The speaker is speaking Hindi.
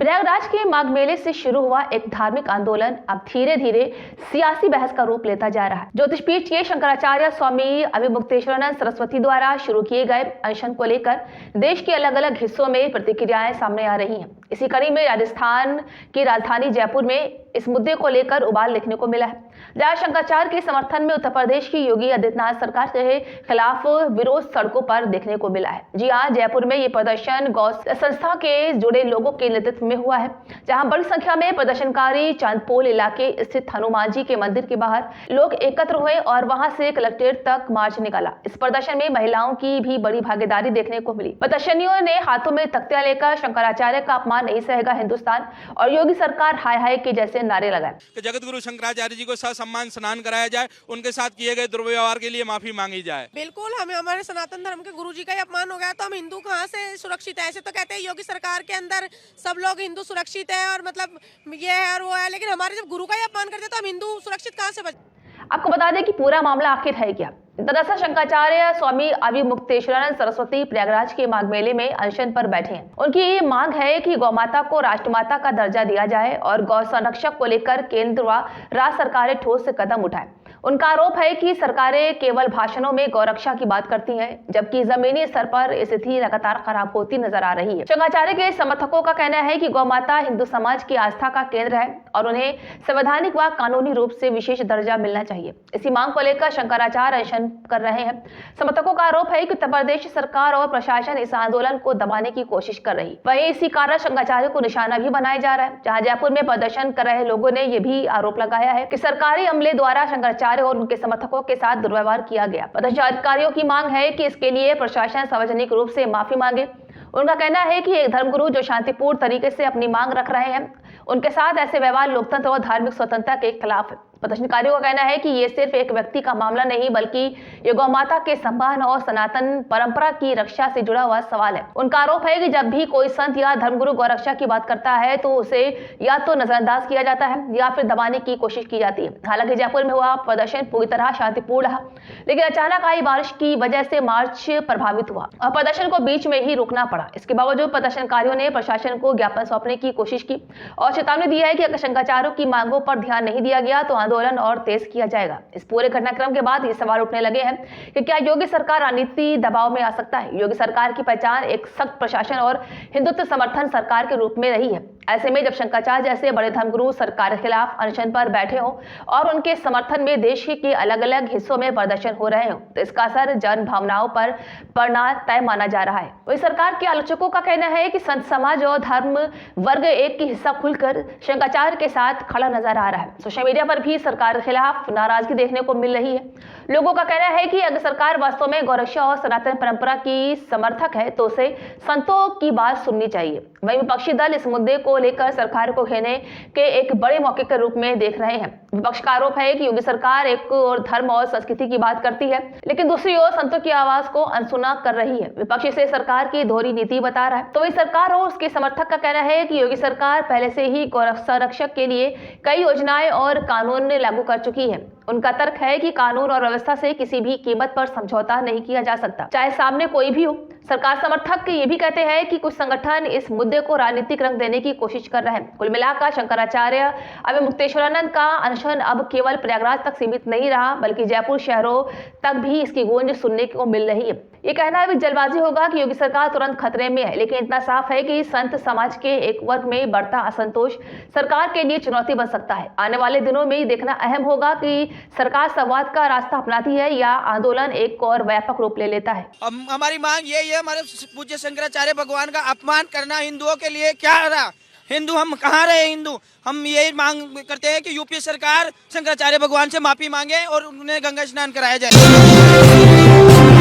प्रयागराज के माघ मेले से शुरू हुआ एक धार्मिक आंदोलन अब धीरे धीरे सियासी बहस का रूप लेता जा रहा है। ज्योतिषपीठ के शंकराचार्य स्वामी अभिमुक्तेश्वरानंद सरस्वती द्वारा शुरू किए गए अनशन को लेकर देश के अलग अलग हिस्सों में प्रतिक्रियाएं सामने आ रही हैं। इसी कड़ी में राजस्थान की राजधानी जयपुर में इस मुद्दे को लेकर उबाल देखने को मिला है, जहां शंकराचार्य के समर्थन में उत्तर प्रदेश की योगी आदित्यनाथ सरकार के खिलाफ विरोध सड़कों पर देखने को मिला है। जी हाँ, जयपुर में ये प्रदर्शन गौ संस्था के जुड़े लोगों के नेतृत्व में हुआ है, जहां बड़ी संख्या में प्रदर्शनकारी चांदपोल इलाके स्थित हनुमान जी के मंदिर के बाहर लोग एकत्र हुए और वहां से कलेक्ट्रेट तक मार्च निकाला। इस प्रदर्शन में महिलाओं की भी बड़ी भागीदारी देखने को मिली। प्रदर्शनियों ने हाथों में तख्तियां लेकर शंकराचार्य का अपमान नहीं सहेगा हिंदुस्तान और योगी सरकार हाय हाय के जैसे नारे लगाए। जगत गुरु शंकराचार्य जी को सम्मान स्नान कराया जाए, उनके साथ किए गए दुर्व्यवहार के लिए माफी मांगी जाए। बिल्कुल, हमें हमारे सनातन धर्म के गुरु जी का ही अपमान हो गया तो हम हिंदू कहाँ से सुरक्षित है। ऐसे तो कहते हैं योगी सरकार के अंदर सब लोग हिंदू सुरक्षित है और मतलब ये है और वो है, लेकिन हमारे जब गुरु का ही अपमान करते तो हम हिंदू सुरक्षित कहाँ से बचे। आपको बता दें कि पूरा मामला आखिर है क्या। दरअसल शंकराचार्य स्वामी अभिमुक्तेश्वरानंद सरस्वती प्रयागराज के माघ मेले में अनशन पर बैठे हैं। उनकी ये मांग है कि गौमाता को राष्ट्रमाता का दर्जा दिया जाए और गौ संरक्षक को लेकर केंद्र व राज्य सरकारें ठोस कदम उठाएं। उनका आरोप है कि सरकारें केवल भाषणों में गौरक्षा की बात करती हैं, जबकि जमीनी स्तर पर स्थिति लगातार खराब होती नजर आ रही है। शंकराचार्य के समर्थकों का कहना है कि गौमाता हिंदू समाज की आस्था का केंद्र है और उन्हें संवैधानिक व कानूनी रूप से विशेष दर्जा मिलना चाहिए। इसी मांग को लेकर शंकराचार्य अनशन कर रहे हैं। समर्थकों का आरोप है कि उत्तर प्रदेश सरकार और प्रशासन इस आंदोलन को दबाने की कोशिश कर रही। वहीं इसी कारण शंकराचार्य को निशाना भी बनाया जा रहा है, जहां जयपुर में प्रदर्शन कर रहे लोगों ने यह भी आरोप लगाया है कि सरकारी अमले द्वारा शंकराचार्य और उनके समर्थकों के साथ दुर्व्यवहार किया गया। प्रदर्शनकारियों की मांग है कि इसके लिए प्रशासन सार्वजनिक रूप से माफी मांगे। उनका कहना है कि एक धर्मगुरु जो शांतिपूर्ण तरीके से अपनी मांग रख रहे हैं, उनके साथ ऐसे व्यवहार लोकतंत्र और धार्मिक स्वतंत्रता के खिलाफ है। प्रदर्शनकारियों का कहना है कि ये सिर्फ एक व्यक्ति का मामला नहीं, बल्कि ये गौमाता के सम्मान और सनातन परंपरा की रक्षा से जुड़ा हुआ सवाल है। उनका आरोप है कि जब भी कोई संत या धर्मगुरु गौरक्षा की बात करता है तो उसे या तो नजरअंदाज किया जाता है या फिर दबाने की कोशिश की जाती है। हालांकि जयपुर में हुआ प्रदर्शन पूरी तरह शांतिपूर्ण रहा, लेकिन अचानक आई बारिश की वजह से मार्च प्रभावित हुआ और प्रदर्शन को बीच में ही रोकना पड़ा। इसके बावजूद प्रदर्शनकारियों ने प्रशासन को ज्ञापन सौंपने की कोशिश की और चेतावनी दी है कि अगर शंकराचार्यों की मांगों पर ध्यान नहीं दिया गया तो आंदोलन और तेज किया जाएगा। इस पूरे घटनाक्रम के बाद ये सवाल उठने लगे हैं कि क्या योगी सरकार राजनीति दबाव में आ सकता है। योगी सरकार की पहचान एक सख्त प्रशासन और हिंदुत्व समर्थन सरकार के रूप में रही है। ऐसे में जब शंकराचार्य जैसे बड़े धर्मगुरु सरकार के खिलाफ अनशन पर बैठे हो और उनके समर्थन में देश के अलग अलग हिस्सों में प्रदर्शन हो रहे हो, तो इसका असर जन भावनाओं पर पड़ना तय माना जा रहा है। वही सरकार के आलोचकों का कहना है कि संत समाज और धर्म वर्ग एक की हिस्सा खुलकर शंकराचार्य के साथ खड़ा नजर आ रहा है। सोशल मीडिया पर भी सरकार के खिलाफ नाराजगी देखने को मिल रही है। लोगों का कहना है कि अगर सरकार वास्तव में गौरक्षा और सनातन परंपरा की समर्थक है तो उसे संतों की बात सुननी चाहिए। वहीं विपक्षी दल इस मुद्दे को लेकर सरकार को घेरने के एक बड़े मौके के रूप में देख रहे हैं। विपक्ष का आरोप है कि योगी सरकार एक और धर्म और संस्कृति की बात करती है, लेकिन दूसरी ओर संतों की आवाज को अनसुना कर रही है। विपक्ष इसे सरकार की दोहरी नीति बता रहा है। तो वही सरकार और उसके समर्थक का कहना है कि योगी सरकार पहले से ही गौ संरक्षक के लिए कई योजनाएं और कानून लागू कर चुकी है। उनका तर्क है कि कानून और व्यवस्था से किसी भी कीमत पर समझौता नहीं किया जा सकता, चाहे सामने कोई भी हो। सरकार समर्थक ये भी कहते हैं कि कुछ संगठन इस मुद्दे को राजनीतिक रंग देने की कोशिश कर रहे हैं। कुल मिलाकर शंकराचार्य अभिमुक्तेश्वरानंद का अनशन अब केवल प्रयागराज तक सीमित नहीं रहा, बल्कि जयपुर शहरों तक भी इसकी गूंज सुनने को मिल रही है। ये कहना भी जल्दबाजी होगा कि योगी सरकार तुरंत खतरे में है, लेकिन इतना साफ है कि संत समाज के एक वर्ग में बढ़ता असंतोष सरकार के लिए चुनौती बन सकता है। आने वाले दिनों में देखना अहम होगा कि सरकार संवाद का रास्ता अपनाती है या आंदोलन एक और व्यापक रूप ले लेता है। हमारी मांग यही है, हमारे पूज्य शंकराचार्य भगवान का अपमान करना हिंदुओं के लिए क्या रहा। हिंदू हम कहाँ रहे हिंदू। हम यही मांग करते हैं कि यूपी सरकार शंकराचार्य भगवान से माफी मांगे और उन्हें गंगा स्नान कराया जाए।